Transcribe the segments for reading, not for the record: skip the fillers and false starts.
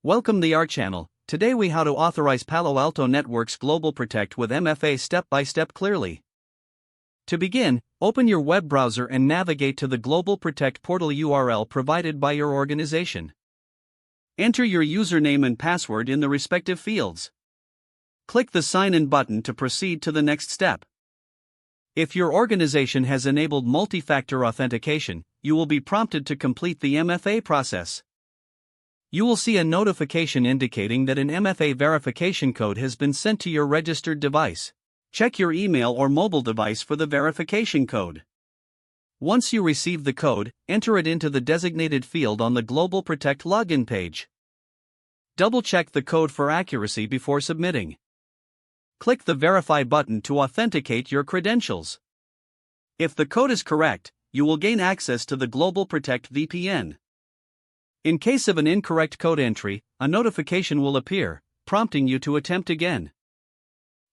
Welcome to our channel. Today we how to authorize Palo Alto Networks GlobalProtect with MFA step-by-step clearly. To begin, open your web browser and navigate to the GlobalProtect portal URL provided by your organization. Enter your username and password in the respective fields. Click the Sign In button to proceed to the next step. If your organization has enabled multi-factor authentication, you will be prompted to complete the MFA process. You will see a notification indicating that an MFA verification code has been sent to your registered device. Check your email or mobile device for the verification code. Once you receive the code, enter it into the designated field on the GlobalProtect login page. Double-check the code for accuracy before submitting. Click the Verify button to authenticate your credentials. If the code is correct, you will gain access to the GlobalProtect VPN. In case of an incorrect code entry, a notification will appear, prompting you to attempt again.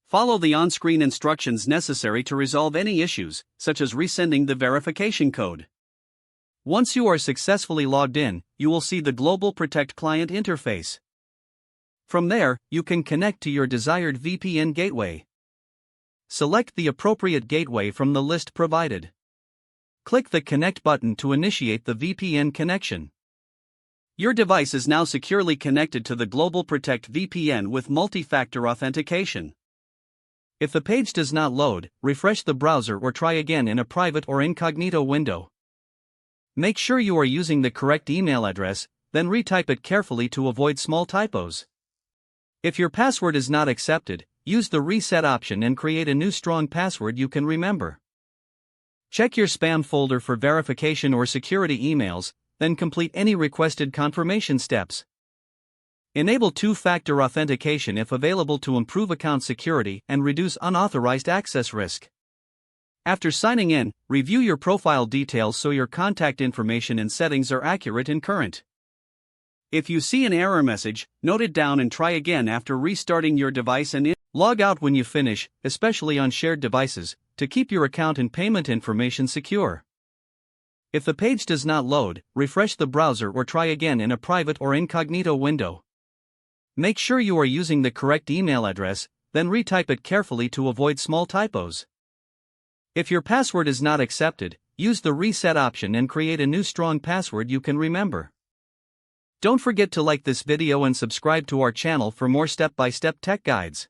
Follow the on-screen instructions necessary to resolve any issues, such as resending the verification code. Once you are successfully logged in, you will see the GlobalProtect client interface. From there, you can connect to your desired VPN gateway. Select the appropriate gateway from the list provided. Click the Connect button to initiate the VPN connection. Your device is now securely connected to the GlobalProtect VPN with multi-factor authentication. If the page does not load, refresh the browser or try again in a private or incognito window. Make sure you are using the correct email address, then retype it carefully to avoid small typos. If your password is not accepted, use the reset option and create a new strong password you can remember. Check your spam folder for verification or security emails, then complete any requested confirmation steps. Enable two-factor authentication if available to improve account security and reduce unauthorized access risk. After signing in, review your profile details so your contact information and settings are accurate and current. If you see an error message, note it down and try again after restarting your device and log out when you finish, especially on shared devices, to keep your account and payment information secure. If the page does not load, refresh the browser or try again in a private or incognito window. Make sure you are using the correct email address, then retype it carefully to avoid small typos. If your password is not accepted, use the reset option and create a new strong password you can remember. Don't forget to like this video and subscribe to our channel for more step-by-step tech guides.